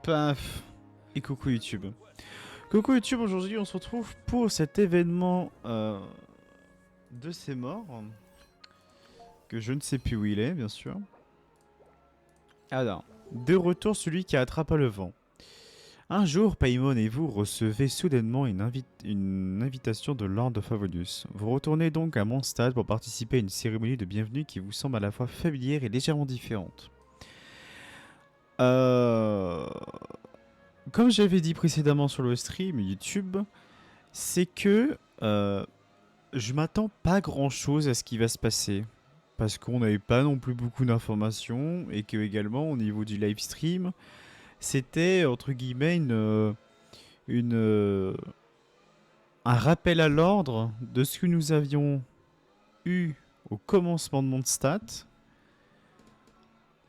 Paf. Et coucou YouTube. Coucou YouTube, aujourd'hui on se retrouve pour cet événement de ces morts. Que je ne sais plus où il est, bien sûr. Alors, de retour celui qui attrapa le vent. Un jour, Paimon et vous recevez soudainement une invitation de Lord Favonius. Vous retournez donc à Mondstadt pour participer à une cérémonie de bienvenue qui vous semble à la fois familière et légèrement différente. Comme j'avais dit précédemment sur le stream YouTube, c'est que je m'attends pas grand chose à ce qui va se passer. Parce qu'on n'avait pas non plus beaucoup d'informations et que également au niveau du live stream, c'était entre guillemets un rappel à l'ordre de ce que nous avions eu au commencement de Mondstadt.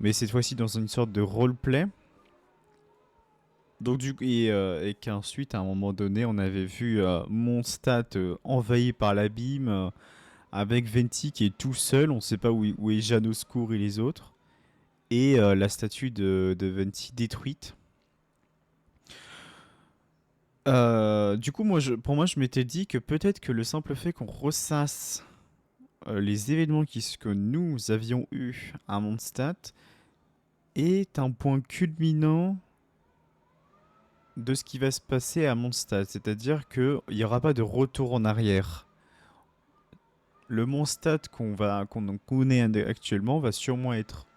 Mais cette fois-ci dans une sorte de roleplay. Donc et qu'ensuite à un moment donné on avait vu Mondstadt envahi par l'abîme avec Venti qui est tout seul, on ne sait pas où est Jeanne au secours et les autres, et la statue de Venti détruite. Du coup pour moi je m'étais dit que peut-être que le simple fait qu'on ressasse les événements que nous avions eus à Mondstadt est un point culminant de ce qui va se passer à Mondstadt, c'est-à-dire qu'il n'y aura pas de retour en arrière. Le Mondstadt qu'on connaît actuellement va sûrement être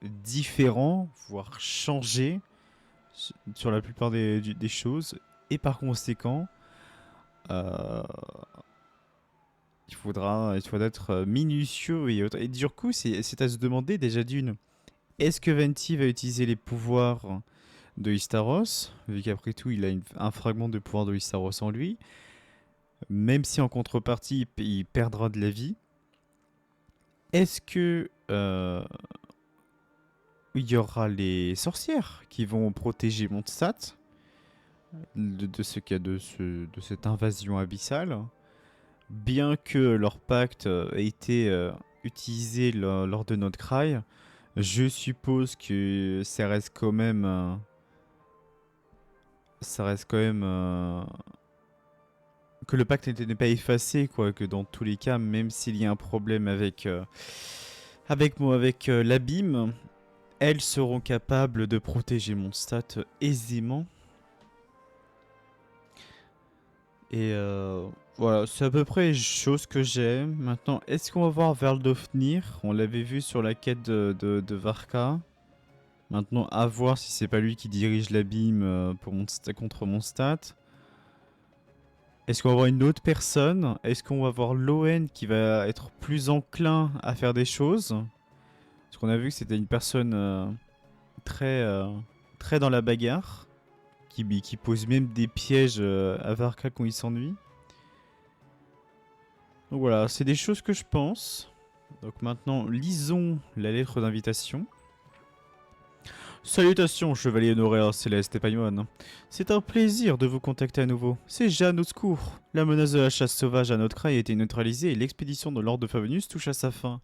différent, voire changer sur la plupart des choses, et par conséquent, il faudra être minutieux et autres. Et du coup, c'est à se demander déjà d'une, est-ce que Venti va utiliser les pouvoirs de Istaros, vu qu'après tout il a un fragment de pouvoir de Istaros en lui, même si en contrepartie il perdra de la vie. Est-ce que il y aura les sorcières qui vont protéger Mondstadt de cette invasion abyssale, bien que leur pacte ait été utilisé lors de notre cry. Je suppose que ça reste quand même que le pacte n'est pas effacé, quoi, que dans tous les cas, même s'il y a un problème avec l'abîme, elles seront capables de protéger Mondstadt aisément. Et voilà, c'est à peu près les choses que j'ai. Maintenant, est-ce qu'on va voir Valdofnir? On l'avait vu sur la quête de Varka. Maintenant, à voir si c'est pas lui qui dirige l'abîme contre Mondstadt. Est-ce qu'on va voir une autre personne? Est-ce qu'on va voir Loen qui va être plus enclin à faire des choses? Parce qu'on a vu que c'était une personne très dans la bagarre, qui pose même des pièges à Varka quand il s'ennuie. Donc voilà, c'est des choses que je pense. Donc maintenant, lisons la lettre d'invitation. Salutations, chevalier honoraire Céleste et Paimon. C'est un plaisir de vous contacter à nouveau. C'est Jeanne au secours. La menace de la chasse sauvage à notre craie a été neutralisée et l'expédition de Lord Favonius touche à sa fin.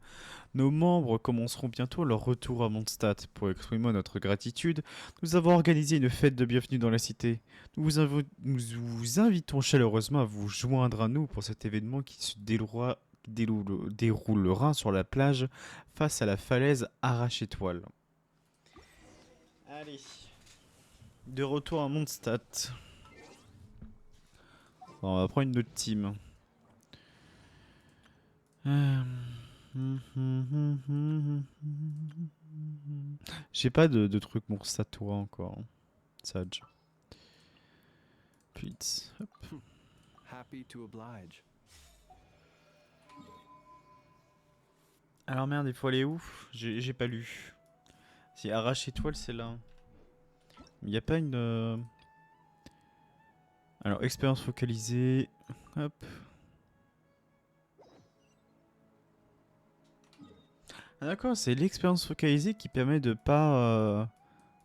Nos membres commenceront bientôt leur retour à Mondstadt. Pour exprimer notre gratitude, nous avons organisé une fête de bienvenue dans la cité. Nous vous invitons chaleureusement à vous joindre à nous pour cet événement qui se déroulera sur la plage face à la falaise Arrache-Étoile. Allez, de retour à Mondstadt. On va prendre une autre team. J'ai pas de truc Mondstadtois encore. Sage. Puis, hop. Happy to oblige. Alors merde, il faut aller où? J'ai pas lu. Si Arrache-Étoile, c'est là. Il n'y a pas une... Alors, expérience focalisée. Hop. Ah d'accord, c'est l'expérience focalisée qui permet de pas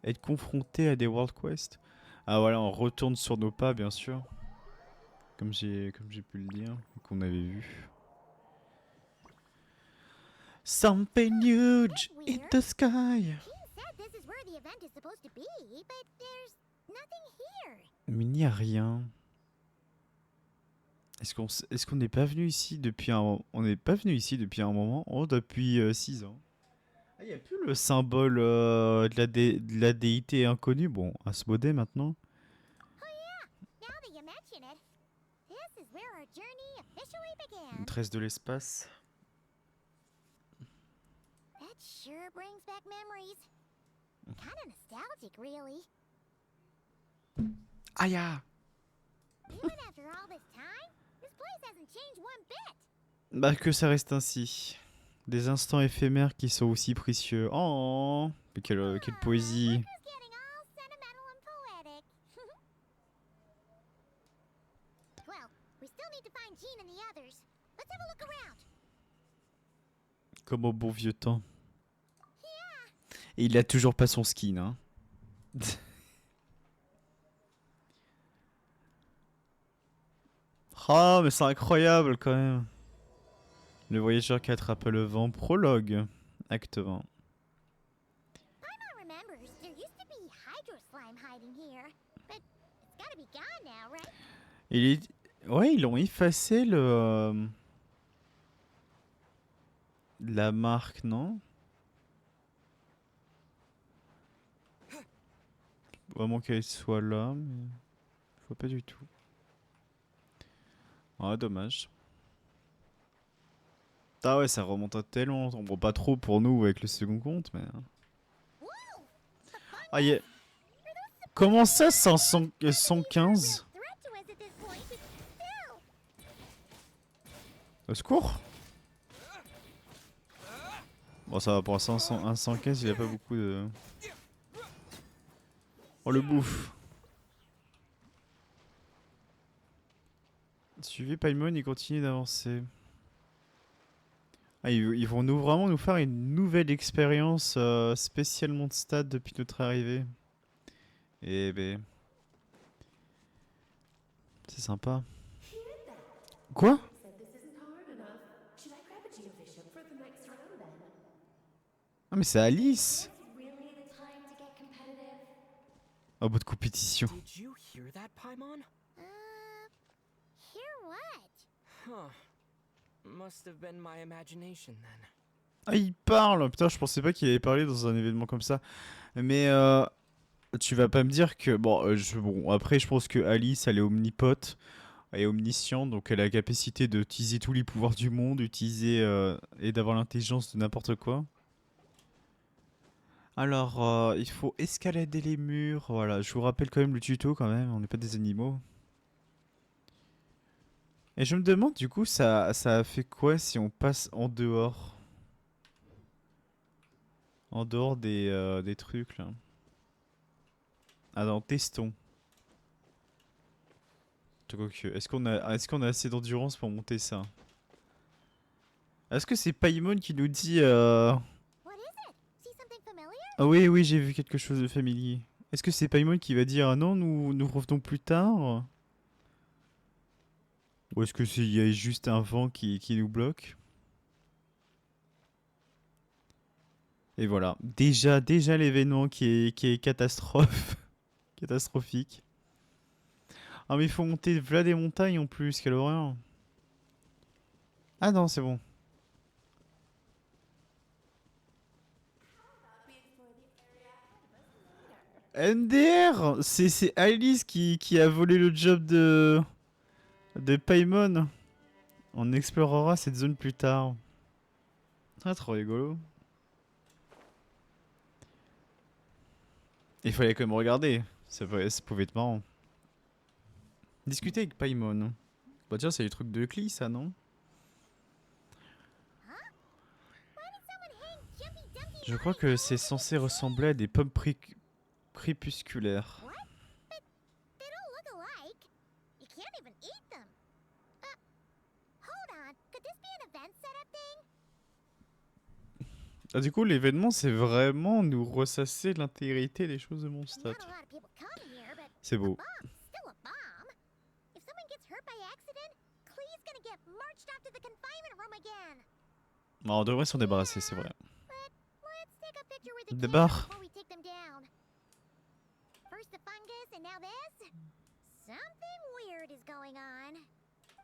être confronté à des World Quest. Ah voilà, on retourne sur nos pas, bien sûr. Comme j'ai pu le dire, qu'on avait vu. Something huge in the sky. King said this is where the event is supposed to be, but there's Mais il n'y a rien. Est-ce qu'on n'est pas venu ici depuis un... On n'est pas venu ici depuis un moment. Oh, depuis 6 ans. Ah, il n'y a plus le symbole de la déité inconnue. Bon, Asmodée maintenant. Une tresse de l'espace. Aïe ah. Bah que ça reste ainsi. Des instants éphémères qui sont aussi précieux. Oh, mais quelle poésie. Comme au bon vieux temps. Et il a toujours pas son skin, hein. Ah, mais c'est incroyable quand même. Le voyageur qui attrape le vent, prologue, acte 20. Il est... Ouais, ils ont effacé la marque, non? Vraiment qu'elle soit là, mais... Je vois pas du tout. Ah, dommage. Ah ouais, ça remonte à tellement... Bon, pas trop pour nous avec le second compte, mais... Ah, y a... Comment ça, 115? Au secours? Bon, ça va pour un 115, il a pas beaucoup de... Oh, le bouffe. Suivez Paimon, il continue d'avancer. Ah, ils vont vraiment nous faire une nouvelle expérience spécialement de stade depuis notre arrivée. Eh ben... C'est sympa. Quoi? Ah mais c'est Alice! En bout de compétition. Did you hear that, Paimon? Hear what? Huh. Must have been my imagination then. Ah, il parle! Putain, je pensais pas qu'il allait parler dans un événement comme ça. Mais tu vas pas me dire que... Bon, bon, après, je pense que Alice, elle est omnipote. Elle est omnisciente, donc elle a la capacité d'utiliser tous les pouvoirs du monde, utiliser et d'avoir l'intelligence de n'importe quoi. Alors, il faut escalader les murs. Voilà, je vous rappelle quand même le tuto quand même, on n'est pas des animaux. Et je me demande du coup, ça a fait quoi si on passe en dehors? En dehors des trucs là. Ah non, testons. Est-ce qu'on a assez d'endurance pour monter ça? Est-ce que c'est Paimon qui nous dit Ah oui, oui, j'ai vu quelque chose de familier. Est-ce que c'est Paimon qui va dire ah non, nous revenons plus tard? Ou est-ce que il y a juste un vent qui nous bloque? Et voilà, déjà l'événement qui est catastrophe, catastrophique. Ah mais il faut monter v'là des montagnes en plus, quelle horreur. Ah non, c'est bon. MDR, c'est Alice qui a volé le job de Paimon. On explorera cette zone plus tard. Ah, trop rigolo. Il fallait quand même regarder. Ça pouvait être marrant. Discuter avec Paimon. Bah tiens, c'est les trucs de Cli, ça, non? Je crois que c'est censé ressembler à des pommes crépusculaires. Ah, du coup, l'événement, c'est vraiment nous ressasser l'intégrité des choses de mon stade. C'est beau. Bon, on devrait s'en débarrasser, c'est vrai. Débarre. First the fungus and now this? Something weird is going on.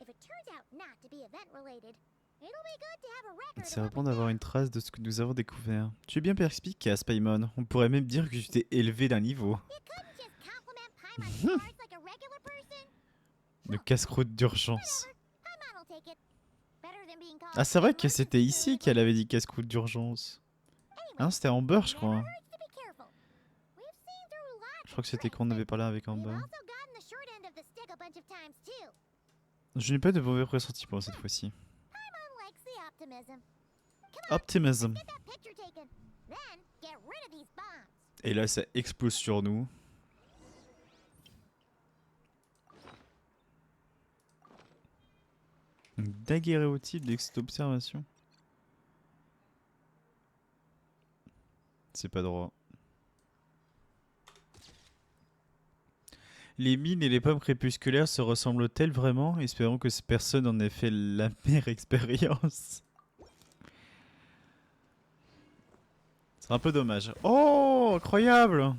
If it turns out not to be event related, it'll be good to have a record C'est of what bon was d'avoir there. une trace de ce que nous avons découvert. Tu es bien perspicace, Paimon. On pourrait même dire que tu t'es élevé d'un niveau. You couldn't just compliment Paimon's scars like a regular person. Le casse-croûte d'urgence. Paimon will take it. Better than being called Ah, c'est vrai an que c'était emergency ici vehicle. qu'elle avait dit casse-croûte d'urgence. Ah non, c'était Amber, je Never crois. hurts to be careful. We've seen through lots Je crois que of c'était tricks, qu'on but avait parlé avec we've Amber. also gotten the short end of the stick a bunch of times too. Je n'ai pas de mauvais pressentiments cette fois-ci. Paimon likes the optimism. Optimism. Get that picture taken. Then get rid of these bombs. Et là, ça explose sur nous. Une daguerréotype d'observation. C'est pas droit. Les mines et les pommes crépusculaires se ressemblent-elles vraiment? Espérons que personne en ait fait la mère expérience. C'est un peu dommage. Oh, incroyable!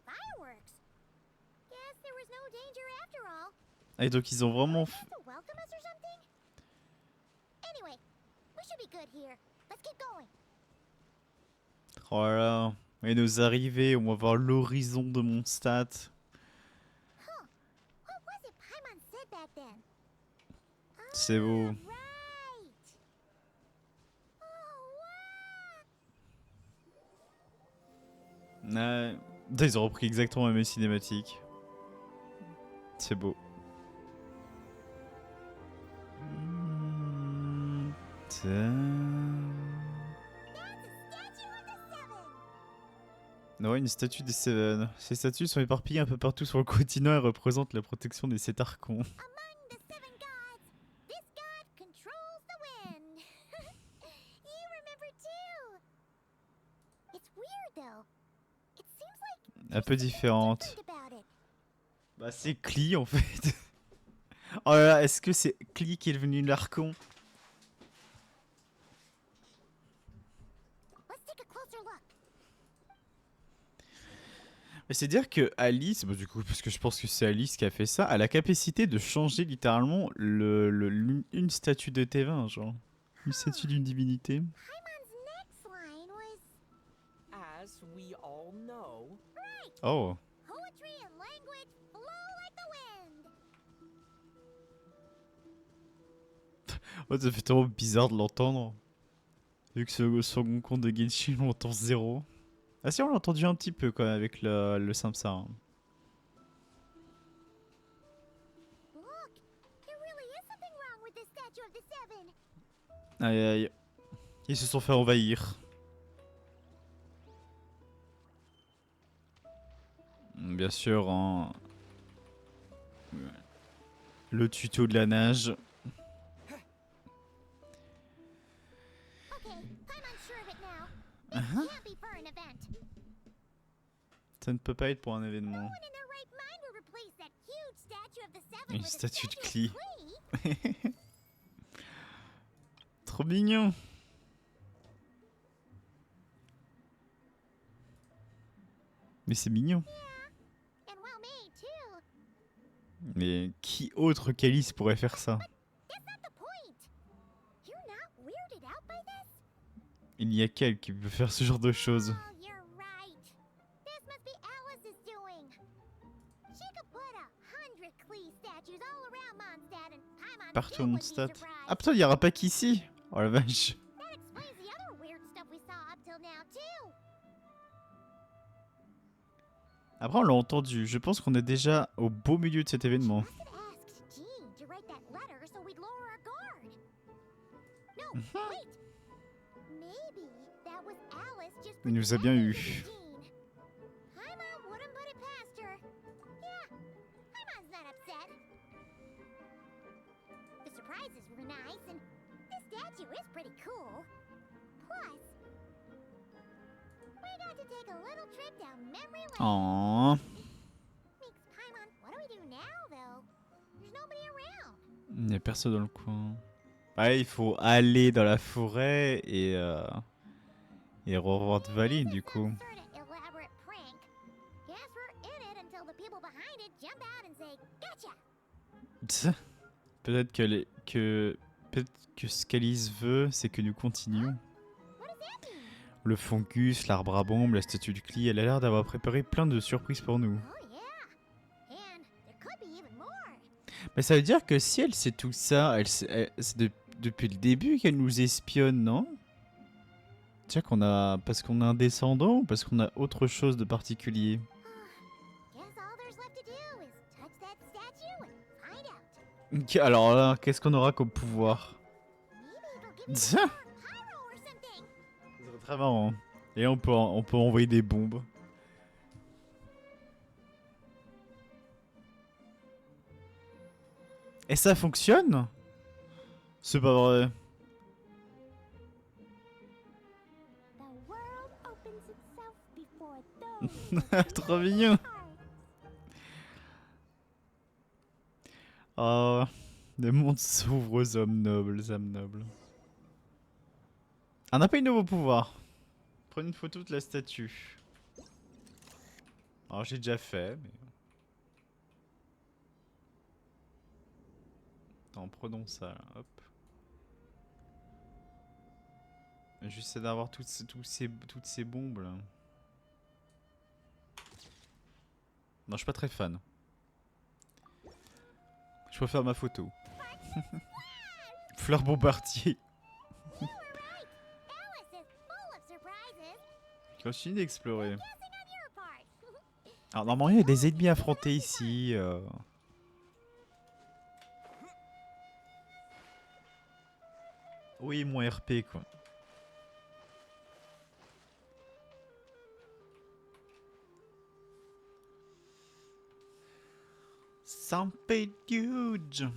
Fireworks. Guess there was no danger after all. Et donc ils ont vraiment... To welcome us or something? Anyway, we should be good here. Let's keep going. Oh là là. Et nos arrivées, on va voir l'horizon de mon stat. What was it Paimon said back then? C'est beau. Right. Oh, wow. Ouais. Putain, ils ont repris exactement la même cinématique. C'est beau. Non, une statue des Seven. Ces statues sont éparpillées un peu partout sur le continent et représentent la protection des sept archons. Among the seven gods, this god controls the wind. You remember too. It's weird though. It seems like Un peu différente. different about it. Bah c'est Klee en fait. Oh là là, est-ce que c'est Klee qui est devenu l'archon? Let's take a closer look. Mais c'est dire que Alice, bah du coup, parce que je pense que c'est Alice qui a fait ça, a la capacité de changer littéralement une statue de T20, genre. Une statue d'une divinité. Paimon's next line was As we all know, Oh. poetry and language flow like the wind. Ouais, ça fait tellement bizarre de l'entendre. Vu que ce second compte de Genshin, on entend zéro. Ah si, on l'a entendu un petit peu quand même avec le Samsara. Look, there really is something wrong with this statue of the seven. Aïe aïe. Ils se sont fait envahir. Bien sûr, hein. Le tuto de la nage. Okay, Paimon's sure of it now. Uh-huh. Can't be for an event. Ça ne peut pas être pour un événement. No one in their right mind will replace that huge statue of the seven Une with a statue de statue of Klee. Trop mignon. Mais c'est mignon. And well made too. Mais qui autre qu'Alice pourrait faire ça? That's not the point. You're not weirded out by this? Il n'y a qu'elle qui peut faire ce genre de choses. Oh, you're right. This must be Alice's doing. She could put 100 Klee statues all around Mondstadt and Paimon Partout still mon would be stat. surprised. Ah putain, il n'y aura pas qu'ici. Oh la vache. That explains the other weird stuff we saw up till now too. Après, on l'a entendu. Je pense qu'on est déjà au beau milieu de cet événement. Must have asked Jean to write that letter so we'd lower our guard. No, wait. Maybe that was Alice just Il nous a bien eu. pretending to be Jean. Paimon wouldn't put it past her. Yeah, Paimon's not upset. The surprises were nice, and this statue is pretty cool. Plus, we got to take a little trip down memory lane. Oh. Makes Paimon, what do we do now, though? There's nobody around. Il n'y a personne dans le coin. Ouais, il faut aller dans la forêt et Et revoir Valine du coup. Sorta elaborate prank. Guess we're in it until the people behind it jump out and say, "Gotcha!" Peut-être peut-être que ce qu'Alice veut, c'est que nous continuions. What does that mean? Le fungus, l'arbre à bombe, la statue de Clee, elle a l'air d'avoir préparé plein de surprises pour nous. Oh yeah. And there could be even more. Mais ça veut dire que si elle sait tout ça, c'est depuis le début qu'elle nous espionne, non? Tiens qu'on a... Parce qu'on a un descendant ou parce qu'on a autre chose de particulier? Guess all there's left to do is touch that statue and find out. Ok, alors là, qu'est-ce qu'on aura comme pouvoir? Maybe it'll give you Tiens, some pyro or something. ça serait très marrant. Et là, on peut envoyer des bombes. Et ça fonctionne? C'est pas vrai. The world opens itself before those Trop mignon. hearts. Oh, le monde s'ouvre aux hommes nobles, âmes nobles. On n'a pas eu de nouveau pouvoir. Prenez une photo de la statue. Alors j'ai déjà fait, mais... Attends, prenons ça, là, hop. J'essaie d'avoir toutes ces bombes là. Non, je suis pas très fan. Je préfère ma photo. Fleur bombardier. Alice is full of surprises. Continue d'explorer. Guessing on your part. Alors normalement il y a des ennemis affrontés ici. Oui, moins RP quoi. Saint-Péduge.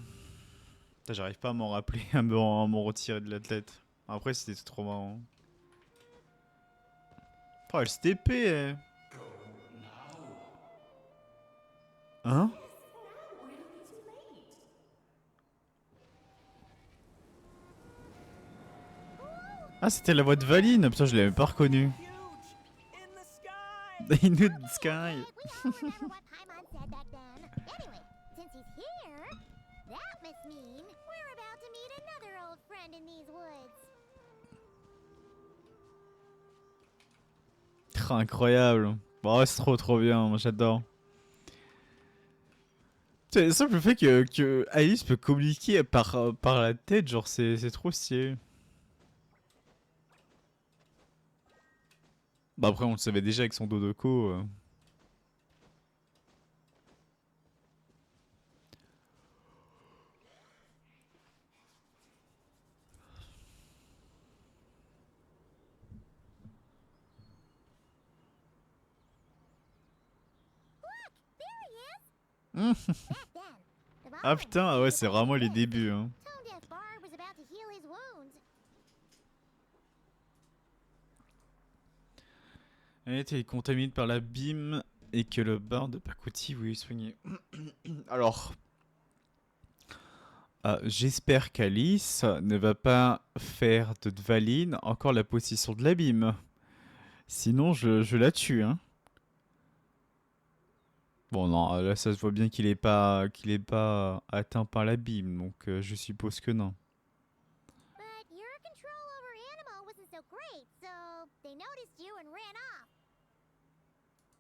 Putain, j'arrive pas à m'en rappeler, à m'en retirer de la tête. Après c'était trop marrant. Oh, elle se TP, eh. Hein? Ah, c'était la voix de Valine. Putain, je l'avais même pas reconnue. Huge! In the sky! In the sky. We all remember what Paimon said back then. Anyway, since he's here, that must mean we're about to meet another old friend in these woods. Oh, incroyable. Bon, c'est trop bien. Moi, j'adore. C'est le simple fait que Alice peut communiquer par la tête, genre, c'est trop stylé. Bah, après, on le savait déjà avec son Dodoko. Back then, the Ah Bard putain, ah ouais, c'est vraiment les débuts. Hein. Tone Deaf Bard was about to heal his wounds. Elle a été contaminée par l'abîme et que le bar de Pakuti voulait soigner. Alors, j'espère qu'Alice ne va pas faire de Valine encore la possession de l'abîme. Sinon, je la tue. Hein. Bon, non, là, ça se voit bien qu'il est pas atteint par l'abîme, donc je suppose que non. But your control over Animo wasn't so great, so they noticed you and ran off.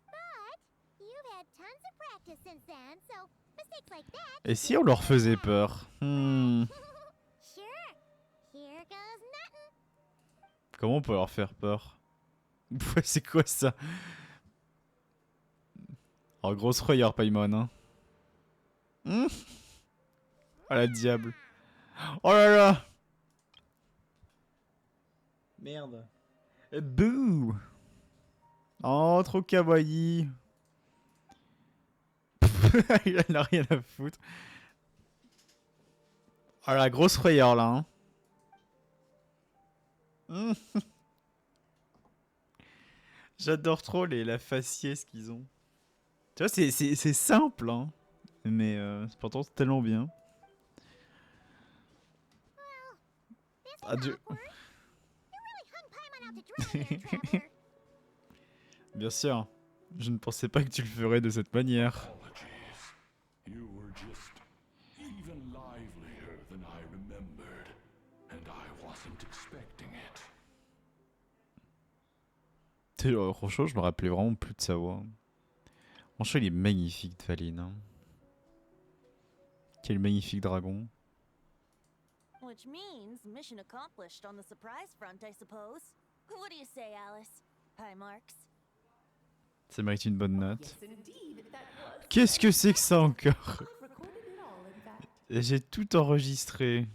But you've had tons of practice since then, so mistakes like that. Et si on leur faisait peur? Sure. Here goes nothing. Comment on peut leur faire peur? Ouais, c'est quoi ça? Oh, grosse frayeur, Paimon, hein. Oh la diable. Oh là là. Merde. Bouh. Oh, trop kawaii. Il en a rien à foutre. Oh la grosse frayeur là. Hein. J'adore trop la faciès qu'ils ont. Tu vois, c'est simple, hein. Mais pourtant c'est tellement bien. This was Adieu. awkward. You really hung Paimon about to drown there, traveler. Bien sûr. Je ne pensais pas que tu le ferais de cette manière. Apologies. You were just even livelier than I remembered, and I wasn't expecting it. Franchement, je me rappelais vraiment plus de sa voix. Franchement, il est magnifique, Dvalin. Hein. Quel magnifique dragon. Which means mission accomplished on the surprise front, I suppose. What do you say, Alice? High marks. Ça mérite une bonne note. Qu'est-ce que c'est que ça encore? J'ai tout enregistré.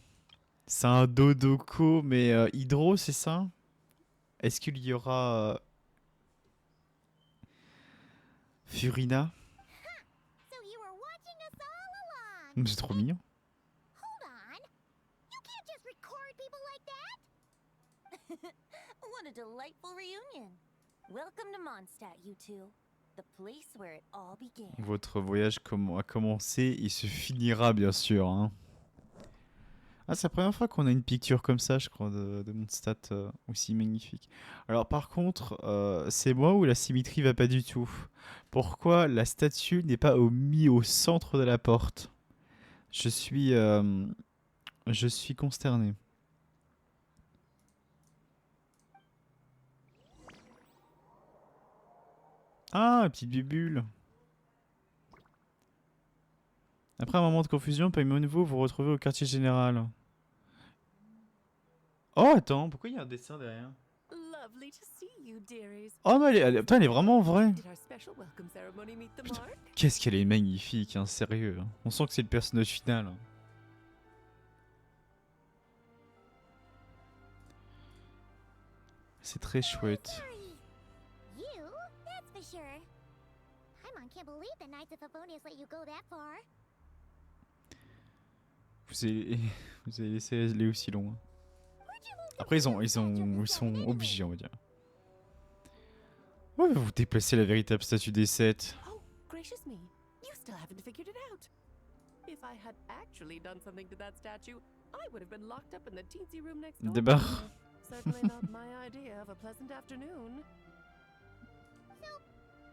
C'est un Dodoko, mais Hydro, c'est ça? Est-ce qu'il y aura Furina? So you were watching us all along. C'est trop mignon. Hold on. You can't just record people like that. What a delightful reunion. Welcome to Mondstadt, you two. The place where it all began. Votre voyage a commencé et se finira, bien sûr. Hein. Ah, c'est la première fois qu'on a une picture comme ça, je crois, de Mondstadt aussi magnifique. Alors, par contre, c'est moi où la symétrie va pas du tout. Pourquoi la statue n'est pas mis au centre de la porte? Je suis consterné. Ah, petite bubule. Après un moment de confusion, Paimon vous vous retrouvez au quartier général. Oh, attends, pourquoi il y a un dessin derrière? Lovely to see you, dearies. Oh, mais putain, elle est vraiment vraie. Did our special welcome ceremony meet the mark? Qu'est-ce qu'elle est magnifique, hein, sérieux. Hein. On sent que c'est le personnage final. Hein. C'est très chouette. Sorry. You? That's for sure. Paimon can't believe the Knights of Favonius let you go that far. Vous avez laissé aller aussi loin. Where'd you move the Après, ils sont obligés, on va dire. Ouais, vous déplacez la véritable statue des 7. Oh, gracious me. You still haven't figured it out. If I had actually done something to that statue, I would have been locked up in the teensy room next door. Débarre. Certainly not my idea of a pleasant afternoon. So,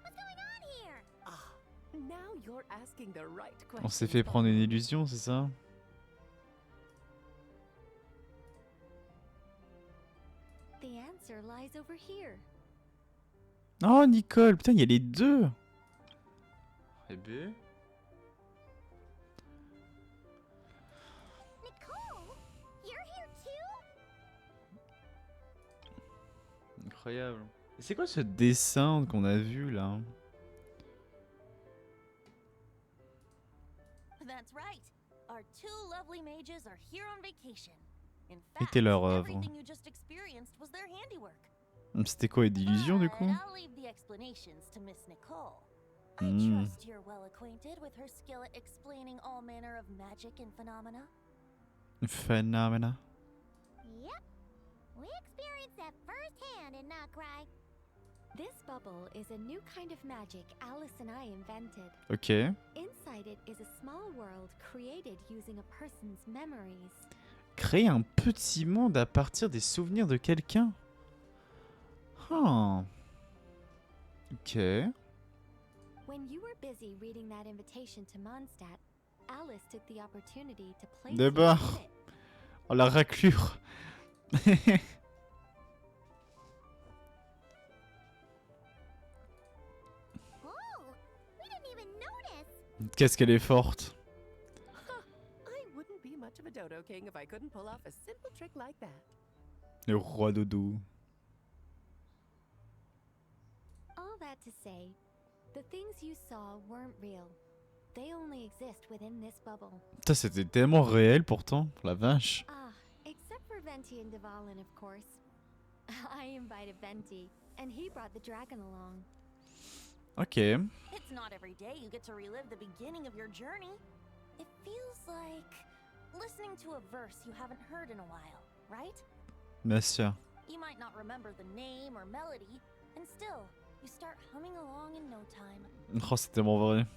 what's going on here? Ah, now you're asking the right question. On s'est fait prendre une illusion, c'est ça? The answer lies over here. Oh, Nicole, putain, il y a les deux. Eh ben. Nicole? You're here too? Incroyable. Et c'est quoi ce dessin qu'on a vu là? That's right. Our two lovely mages are here on vacation. In Était fact, leur œuvre. everything you just experienced was their handiwork. C'était quoi, d'illusion du But coup? I'll leave the explanations to Miss Nicole. I Hmm. trust you're well acquainted with her skill at explaining all manner of magic and phenomena. Phénomène. Yep. We experienced that firsthand in Nokrai. This bubble is a new kind of magic Alice and I invented. Ok. Inside it is a small world created using a person's memories. Créer un petit monde à partir des souvenirs de quelqu'un. Ah. Ok. When you were busy reading that invitation to Mondstadt, Alice took the opportunity to place D'abord. you in it. Oh, la raclure. Oh, we didn't even notice. Qu'est-ce qu'elle est forte. I wouldn't be much of a dodo king if I couldn't pull off a simple trick like that. Le roi dodo. All that to say, the things you saw weren't real. They only exist within this bubble. Putain, c'était tellement réel pourtant. La vache. Ah, except for Venti and Dvalin, of course. I invited Venti, and he brought the dragon along. Ok. It's not every day you get to relive the beginning of your journey. It feels like listening to a verse you haven't heard in a while, right? Bien sûr. You might not remember the name or melody, and still, you start humming along in no time. Oh, c'est tellement vrai.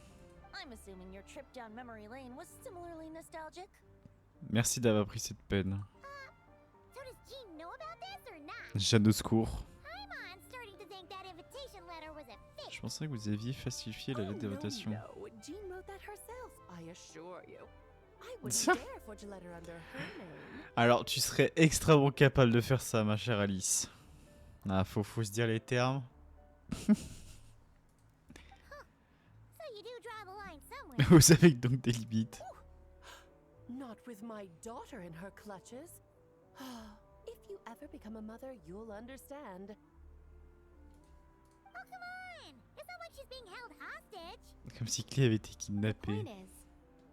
I'm assuming your trip down memory lane was similarly nostalgic. Merci d'avoir pris cette peine. So does Gene know about this or not? Jeanne au secours. Paimon's starting to think that invitation letter was a fake. Je pensais que vous aviez falsifié la lettre d'invitation. No. Jean wrote that herself, I assure you. I wouldn't Ça. dare forge a letter under her name. Alors, tu serais extrêmement capable de faire ça, ma chère Alice. Ah, faut se dire les termes. So you do draw the line somewhere. Vous avez donc des limites. Not with my daughter in her clutches. If you ever become a mother, you'll understand. Oh, come on! It's not like she's being held hostage. Comme si Clé avait été The kidnappée. point is,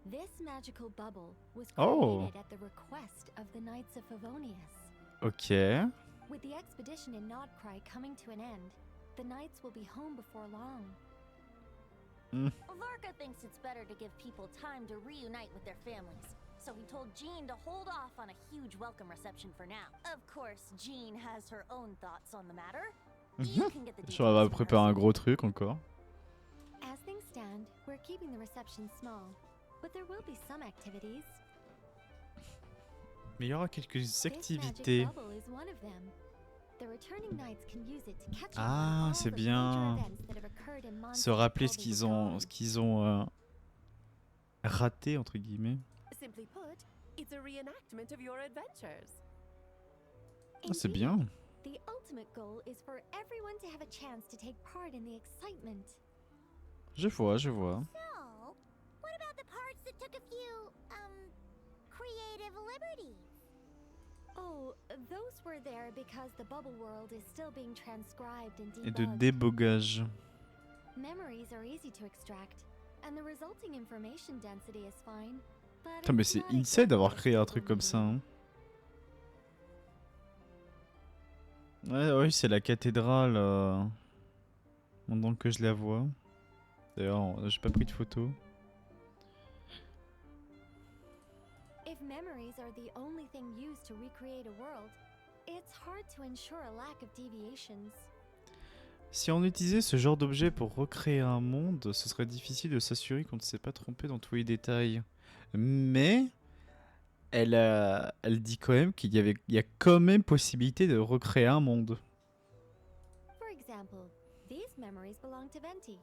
this magical bubble was Oh. created at the request of the Knights of Favonius. Ok. With the expedition in Nodcry coming to an end, the Knights will be home before long. Varka thinks it's better to give people time to reunite with their families. So he told Jean to hold off on a huge welcome reception for now. Of course, Jean has her own thoughts on the matter. You can get the Je vais details from préparer her. un gros truc encore. As things stand, we're keeping the reception small, but there will be some activities. Mais il y aura quelques This activités. magic bubble is one of them. The returning knights can use it to catch up Ah, on all c'est the bien. major events that have occurred in Se Mondstadt rappeler while ce they qu'ils were ont, gone. ce qu'ils ont raté, entre guillemets. Simply put, it's a reenactment of your adventures. Ah, c'est Indeed, bien. The ultimate goal is for everyone to have a chance to take part in the excitement. Je vois, je vois. So, what about the parts that took a few, creative liberties? Oh, those were there because the bubble world is still being transcribed and Et de debugged. débogage. Memories are easy to extract, and the resulting information density is fine. But Putain, mais it's c'est not insane d'avoir exactly créé un what truc people comme ça. need. Hein. Ouais, oui, c'est la cathédrale. Pendant que je la vois. D'ailleurs, j'ai pas pris de photo. If memories are the only thing used to recreate a world, it's hard to ensure a lack of deviations. Si on utilisait ce genre d'objet pour recréer un monde, ce serait difficile de s'assurer qu'on ne s'est pas trompé dans tous les détails. Mais elle dit quand même qu'il y a quand même possibilité de recréer un monde. For example, these memories belong to Venti.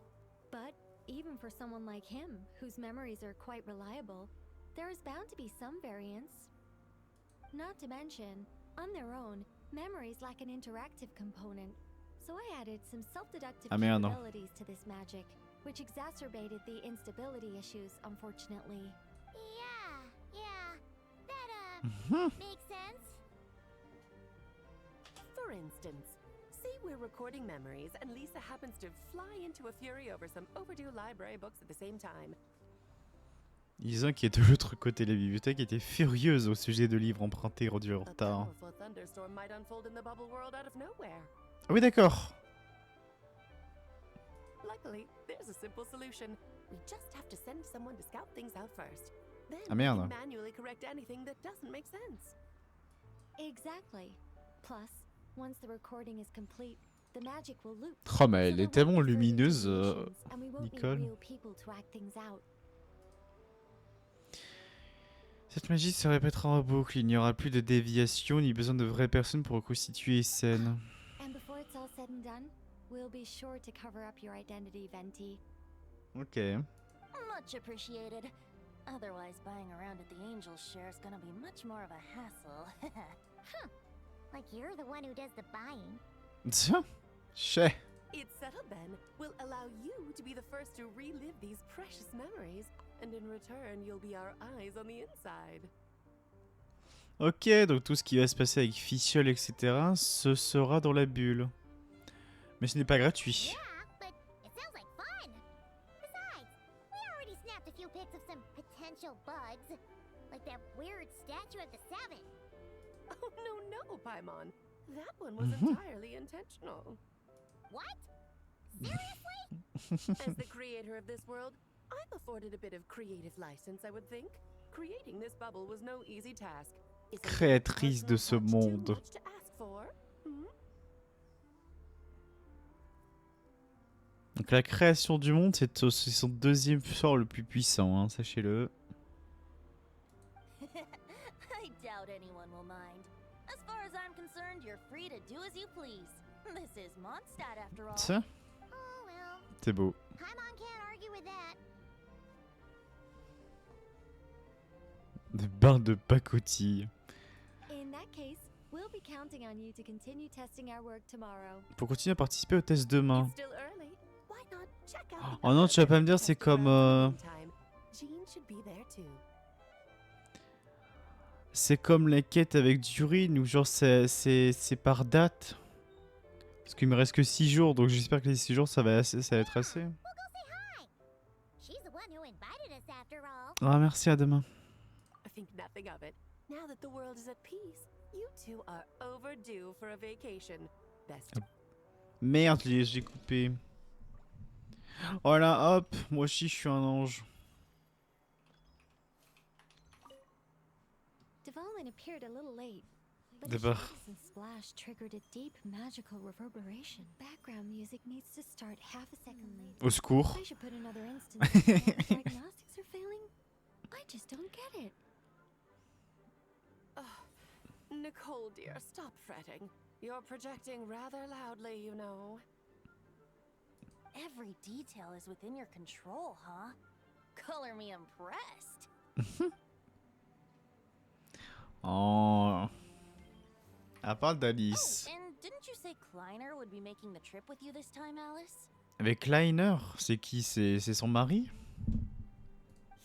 But even for someone like him, whose memories are quite reliable, there is bound to be some variance. Not to mention, on their own, memories lack an interactive component. So I added some self-deductive Ah merde. capabilities to this magic, which exacerbated the instability issues, unfortunately. Yeah, that, makes sense. For instance, say we're recording memories and Lisa happens to fly into a fury over some overdue library books at the same time. Isa, qui est de l'autre côté de la bibliothèque, était furieuse au sujet de livres empruntés rendus en A retard. powerful thunderstorm might unfold in the bubble world out of nowhere. Ah oui, d'accord. Luckily, there's a simple solution. We just have to send someone to scout things out first. Then Ah we merde. can manually correct anything that doesn't make sense. Exactly. Plus, once the recording is complete, the magic will loop. Oh, mais so elle there est tellement won't be further lumineuse, deviations, and we won't need Nicole. real people to act things out. Cette magie se répétera en boucle. Il n'y aura plus de déviation ni besoin de vraies personnes pour reconstituer les scènes. And before it's all said and done, we'll be sure to cover up your identity, Venti. Ok. Much appreciated. Otherwise, buying around at the Angel's share is gonna be much more of a hassle. Like you're the one who does the buying. Tiens. Chais. It's settled then. We'll allow you to be the first to relive these precious memories, and in return, you'll be our eyes on the inside. Ok, donc tout ce qui va se passer avec Fischl, etc., ce sera dans la bulle. Mais ce n'est pas gratuit. Yeah, but it sounds like fun. Besides, we already snapped a few pics of some potential bugs. Like that weird statue of the Seven. Oh, no, Paimon. That one was entirely intentional. What? Seriously? As the creator of this world, I'm afforded a bit of creative license, I would think. Creating this bubble was no easy task. Isn't a Créatrice de ce personal touch too monde. much to ask for? Hmm? Donc la création du monde, c'est son deuxième sort le plus puissant, hein, sachez-le. I doubt anyone will mind. As far as I'm concerned, you're free to do as you please. This is Mondstadt after all. Ça, Oh well, c'est beau. Paimon can't argue with that. Des bains de pacotille. In that case, we'll be counting on you to continue testing our work tomorrow. Pour continuer à participer au test demain. It's still early. Why not check out the Oh non, other tu vas pas me dire tests c'est comme around the same time? Jean should be there too. c'est comme les quêtes avec Durin ou genre c'est par date. Parce qu'il me reste que 6 jours, donc j'espère que les 6 jours ça va être assez. We'll go say hi. She's the one who invited us after all. Ah merci, à demain. I think nothing of it. Now that the world is at peace, you two are overdue for a vacation. Best. Merde, j'ai coupé. Oh là, hop, moi aussi je suis un ange. Dvalin appeared a little late, but D'abord. the shivers and splash triggered a deep magical reverberation. Background music needs to start half a second late. Au secours. I should put another instance. If diagnostics are failing. I just don't get it. Nicole, dear, stop fretting. You're projecting rather loudly, you know. Every detail is within your control, huh? Color me impressed. Oh. Elle parle d'Alice. Oh, and didn't you say Kleiner would be making the trip with you this time, Alice? Avec Kleiner, c'est qui? C'est son mari?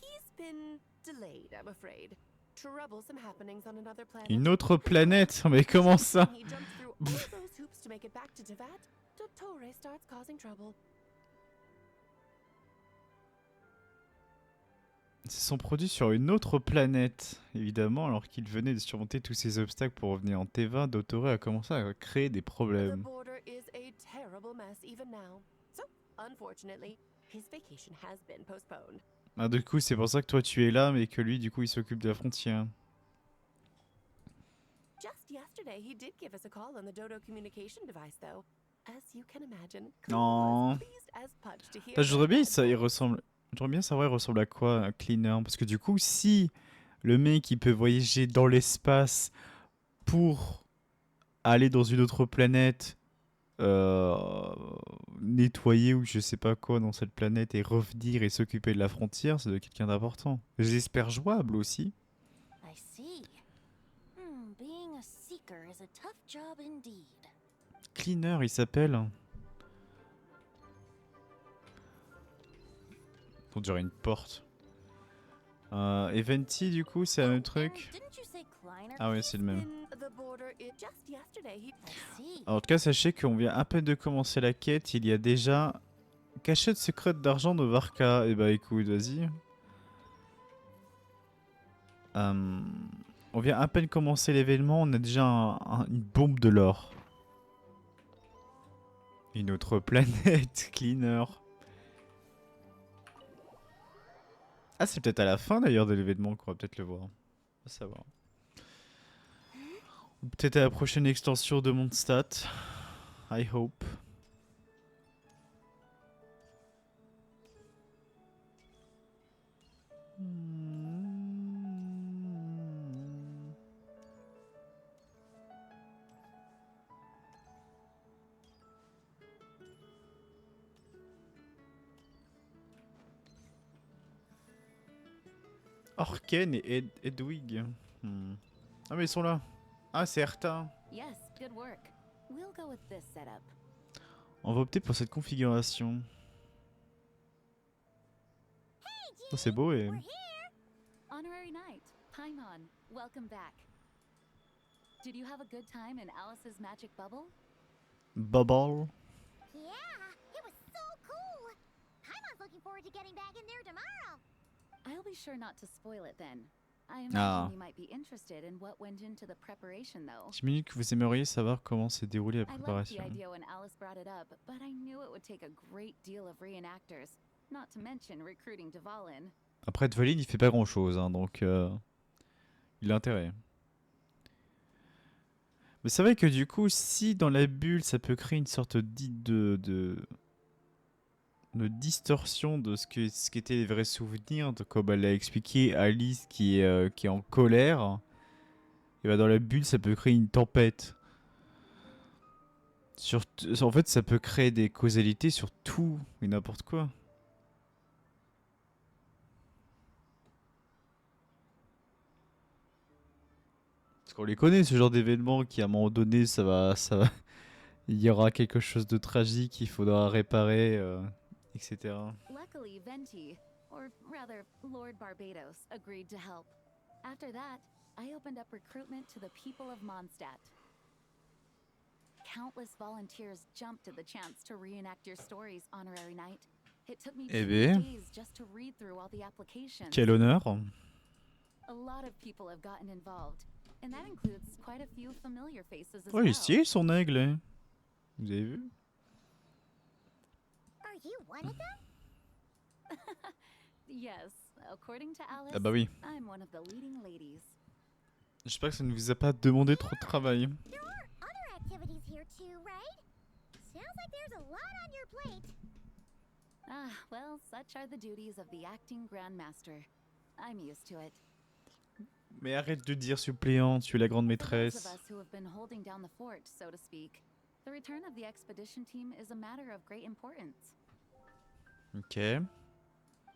He's been delayed, I'm afraid. Troublesome happenings on another planet. Une autre planète? Mais comment ça? He jumped through all those hoops to make it back to Tevat. Dottore starts causing trouble. Ils se sont produits sur une autre planète, évidemment, alors qu'il venait de surmonter tous ces obstacles pour revenir en Teva. Dottore a commencé à créer des The problèmes. border is a terrible mess even now. So, unfortunately, his vacation has been postponed. Ah, du coup, c'est pour ça que toi tu es là, mais que lui, du coup, il s'occupe de la frontière. Just yesterday, he did give us a call on the Dodo communication device, though. As you can imagine, Oh. was pleased as punch to hear Là, je voudrais bien, that ça, il ressemble. J'aimerais bien savoir, il ressemble à quoi, un cleaner? Parce que du coup, si le mec il peut voyager dans l'espace pour aller dans une autre planète, nettoyer ou je sais pas quoi dans cette planète et revenir et s'occuper de la frontière, c'est de quelqu'un d'important. J'espère jouable aussi. I see. Being a seeker is a tough job indeed. Cleaner, il s'appelle. On dirait une porte. Eventi, du coup, c'est le même Oh, truc. and didn't you say Kleiner? Ah ouais, c'est le même. in the border is just yesterday he I see. En tout cas, sachez qu'on vient à peine de commencer la quête. Il y a déjà cachette secrète d'argent de Varka. Et bah écoute, vas-y. On vient à peine commencer l'événement. On a déjà une bombe de l'or. Une autre planète, Cleaner. Ah, c'est peut-être à la fin d'ailleurs de l'événement qu'on va peut-être le voir. On va savoir. Ou peut-être à la prochaine extension de Mondstadt. I hope. Orken et Edwig. Ah mais ils sont là. Ah c'est Erta. Yes, good work. We'll go with this setup. On va opter pour cette configuration. Oh, c'est beau et... We're here. Honorary Knight, Paimon, welcome back. Did you have a good time in Alice's magic bubble? Bubble. Yeah, it was so cool. Paimon's looking forward to getting back in there tomorrow. I'll be sure not to spoil it then. I Ah. imagine you might be interested in what went into the preparation though. J'imagine que vous aimeriez savoir comment s'est déroulée la I liked the préparation. idea when Alice brought it up, but I knew it would take a great deal of reenactors, not to mention recruiting Dvalin. Après Dvalin il fait pas grand chose, hein, donc il a intérêt. Mais c'est vrai que du coup, si dans la bulle ça peut créer une sorte de distorsion de ce qu'étaient les vrais souvenirs, comme elle l'a expliqué, Alice qui est en colère, Et bah dans la bulle, ça peut créer une tempête. En fait, ça peut créer des causalités sur tout et n'importe quoi. Parce qu'on les connaît, ce genre d'événements qui, à un moment donné, il y aura quelque chose de tragique, il faudra réparer, etc. Luckily, Venti, or rather, Lord Barbados, agreed to help. After that, I opened up recruitment to the people of Mondstadt. Countless volunteers jumped at the chance to reenact your stories, Honorary Knight. It took me 2 days just to read through all the applications. Quel honneur. A lot of people have gotten involved, and that includes quite a few familiar faces as Oh, il est well. stylé son aigle, hein. Vous avez vu? Are you one of them? Yes, according to Alice, Ah bah oui. I'm one of the leading ladies. J'espère que ça ne vous a pas demandé trop de travail. There are other activities here too, right? Sounds like there's a lot on your plate. Ah, well, such are the duties of the acting Grandmaster. I'm used to it. Mais arrête de dire suppléant, tu es la grande For those of maîtresse. us who have been holding down the fort, so to speak, the return of the expedition team is a matter of great importance. Ok.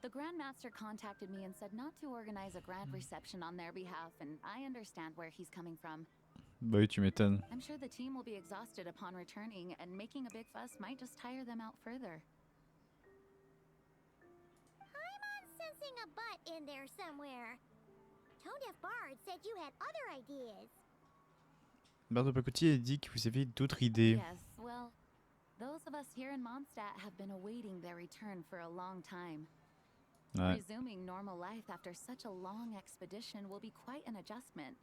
The Grandmaster contacted me and said not to organize a grand reception on their behalf, and I understand where he's coming from. Bah oui, tu m'étonnes. I'm sure the team will be exhausted upon returning, and making a big fuss might just tire them out further. I'm sensing a butt in there somewhere. Tone Deaf Bard said you had other ideas. Bardo Pacotier a dit que vous avez d'autres idées. Yes, well, those of us here in Mondstadt have been awaiting their return for a long time. Ouais. Resuming normal life after such a long expedition will be quite an adjustment.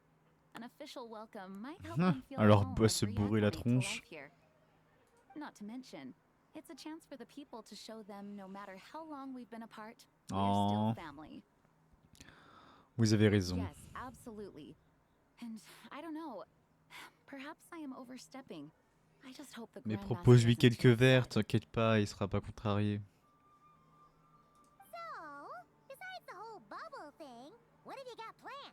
An official welcome might help them feel at Alors, home bah, and se bourrer la reacclimate to tronche. life here. Not to mention, it's a chance for the people to show them no matter how long we've been apart, we're Aw. still family. Vous avez raison. Yes, absolutely. And I don't know, perhaps I am overstepping. I just hope the Mais Grandmaster propose-lui doesn't quelques feel verres, upset. t'inquiète pas, il sera pas contrarié. So, besides the whole bubble thing, what have you got planned?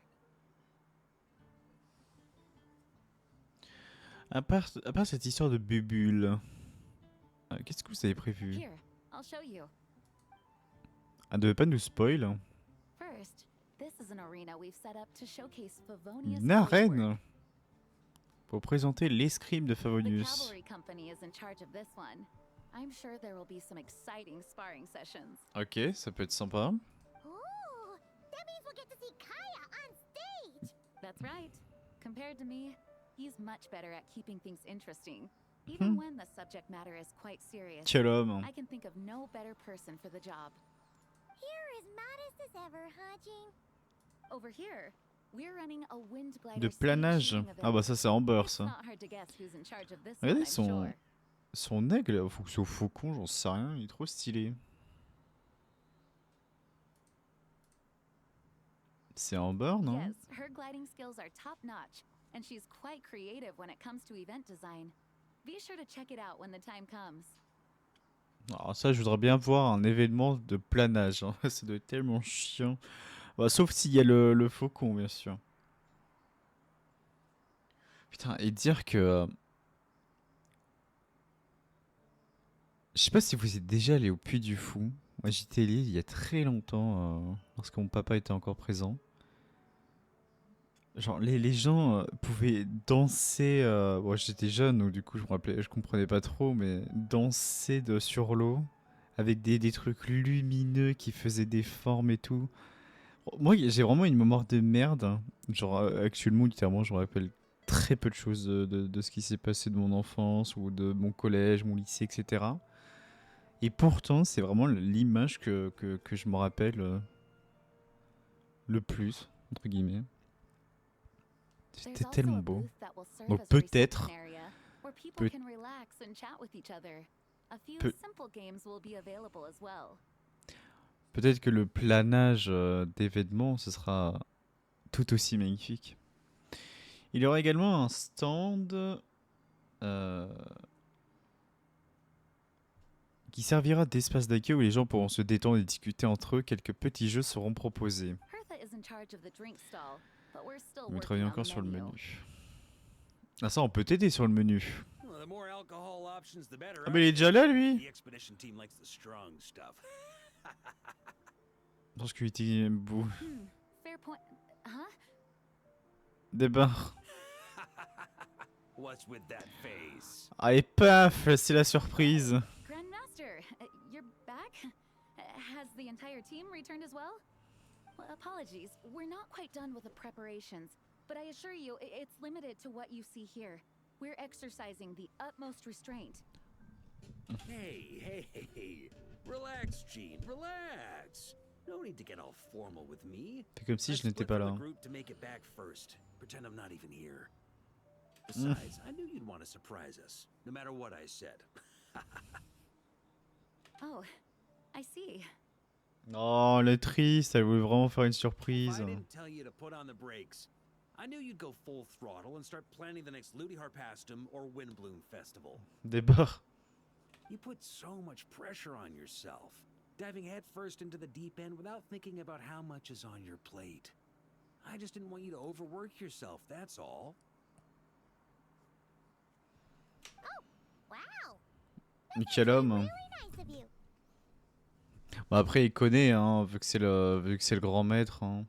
À part cette histoire de bubule, qu'est-ce que vous avez prévu? Here, I'll show you. Ah, devait pas nous spoil. First, this is an arena we've set up to showcase Favonius' Une blade work. arène pour présenter l'escrime de The Favonius. cavalry company is in charge of this one. I'm sure there will be some exciting sparring sessions. Ok, ça peut être sympa. Ooh, that means we'll get to see Kaya on stage. That's right. Compared to me, he's much better at keeping things interesting. Even when the subject matter is quite serious. Quel homme. I can think of no better person for the job. You're as modest as ever, huh, Jean? Over here, we're running a wind glider De stage planage. shooting Ah bah event. ça c'est Amber It's ça. not hard to guess who's in charge of this one, Regardez I'm son, sure. son aigle, faut que c'est au faucon, j'en sais rien, il est trop stylé. C'est Amber, non? Yes, her gliding skills are top notch, and she's quite creative when it comes to event design. Be sure to check it out when the time comes. Alors ça, je voudrais bien voir un événement de planage, hein. Ça doit être tellement chiant. Bah, sauf s'il y a le faucon, bien sûr. Putain, et dire que... Je sais pas si vous êtes déjà allé au Puy du Fou. Moi, j'étais allé il y a très longtemps, lorsque mon papa était encore présent. Genre, les gens pouvaient danser... Bon, j'étais jeune, donc du coup, je comprenais pas trop, mais danser sur l'eau, avec des trucs lumineux qui faisaient des formes et tout. Moi, j'ai vraiment une mémoire de merde, hein. Genre, actuellement, littéralement, je me rappelle très peu de choses de ce qui s'est passé de mon enfance, ou de mon collège, mon lycée, etc. Et pourtant, c'est vraiment l'image que je me rappelle le plus, entre guillemets. There's C'était also tellement a beau. booth that will serve Bon, as a peut-être. reception area where people Peut- can relax and chat with each other. A few Peut- simple games will be available as well. Peut-être que le planage d'événements, ce sera tout aussi magnifique. Il y aura également un stand qui servira d'espace d'accueil où les gens pourront se détendre et discuter entre eux. Quelques petits jeux seront proposés. Hertha is in charge of the drink stall. but we're still On working travaille on encore the sur le menu. menu. Ah ça, on peut t'aider sur le menu. Well, the more alcohol options, the better. Ah mais il est déjà là, lui. The expedition team likes the strong stuff. Je pense qu'il était beau. Fair point. Huh? Des barres. What's with that face? Ah et paf, c'est la surprise. Grandmaster, you're back? Has the entire team returned as well? Well, apologies, we're not quite done with the preparations, but I assure you, it's limited to what you see here. We're exercising the utmost restraint. Hey. Relax, Gene, relax. No need to get all formal with me. C'est comme si Let's je n'étais split pas from là. the group to make it back first. Pretend I'm not even here. Besides, I knew you'd want to surprise us, no matter what I said. Oh, I see. Oh, elle est triste, elle voulait vraiment faire une If surprise. I didn't tell you to put on the brakes, I knew you'd go full throttle and start planning the next Ludi Harpastum or Windbloom Festival. Des barres. You put so much pressure on yourself, diving headfirst into the deep end without thinking about how much is on your plate. I just didn't want you to overwork yourself, that's all. Wow. Mais quel homme. Really nice of you. Bon, après, il connaît, hein, vu que c'est le grand maître. Hein.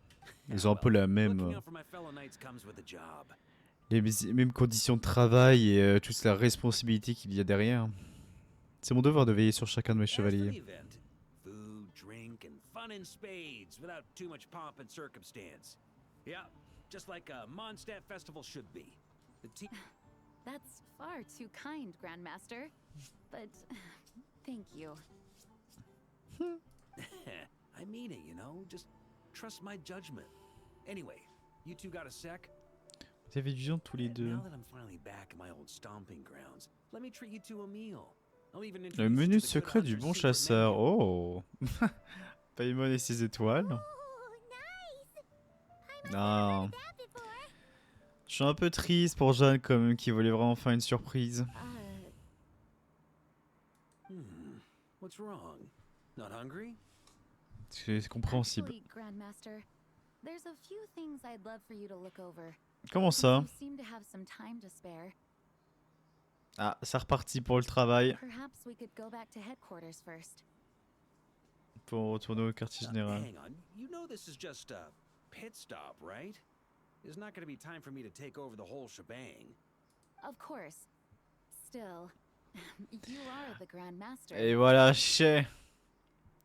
Ils ont un peu la même, Looking out for my fellow knights comes with a job. les mêmes conditions de travail et toute la responsabilité qu'il y a derrière. C'est mon devoir de veiller sur chacun de mes As for the chevaliers. event, food, drink, and fun in spades without too much pomp and circumstance. Yeah, just like a Mondstadt festival should be. The team. That's far too kind, Grandmaster. But thank you. I mean it, you know. Just trust my judgment. Anyway, you two got a sec? Vous avez du temps tous les deux. Now that I'm finally back in my old stomping grounds, let me treat you to a meal. I'll even Le introduce you menu to the good secret du hunter's bon secret chasseur. menu. Oh. Paimon et ses étoiles. Oh, nice. I must Ah. have heard that before. Je suis un peu triste pour Jeanne quand même qui voulait vraiment faire une surprise. What's wrong? Not hungry? C'est compréhensible. Actually, Grandmaster, there's a few things I'd love for you to look over. Comment ça? You seem to have some time to spare. Ah, ça repartit pour le travail. Perhaps we could go back to headquarters first. Pour retourner au quartier général. Hang on. You know this is just a pit stop, right? There's not going to be time for me to take over the whole shebang. Of course. Still, you are the Grandmaster. Et voilà, chais.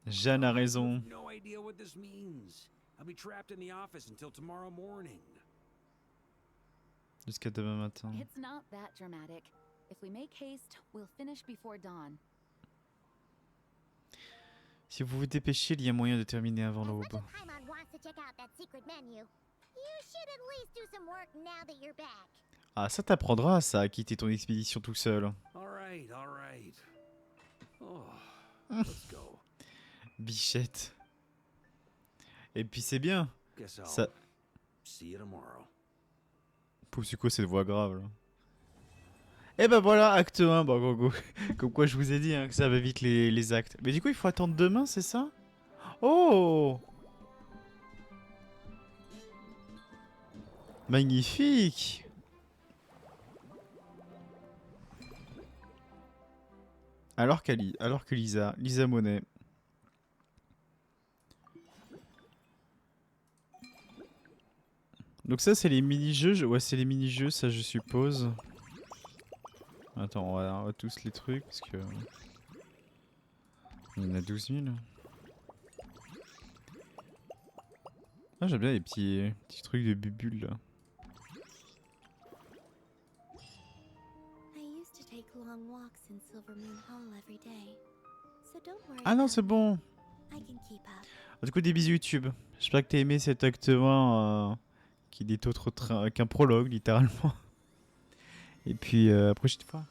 Jeanne a raison. I have no idea what this means. I'll be trapped in the office until tomorrow morning. Jusqu'à demain matin. It's not that dramatic. If we make haste, we'll finish before dawn. Si vous vous dépêchez, il y a moyen de terminer avant As l'aube. much as Paimon wants to check out that secret menu, you should at least do some work now that you're back. Ah, ça t'apprendra ça, à quitter ton expédition tout seul. All right, all right. Oh, let's go. Bichette. Et puis c'est bien. Guess I'll Ça... see you tomorrow. Pour c'est quoi cette voix grave là? Et ben voilà, acte 1, bah, comme quoi je vous ai dit hein, que ça va vite les actes. Mais du coup il faut attendre demain, c'est ça? Oh! Magnifique! Alors que Lisa Monet. Donc ça c'est les mini-jeux, ouais c'est les mini-jeux ça je suppose. Attends, on va tous les trucs parce que... Il y en a 12 000. Ah j'aime bien les petits trucs de bubules là. I used to take long walks in Silvermoon Hall every day. So don't worry. Ah non about c'est me. bon. I can keep up. Du coup des bisous YouTube. J'espère que t'as aimé cet acte 1 qui n'est autre qu'un prologue littéralement. Et puis à la prochaine fois.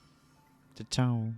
Ciao ciao.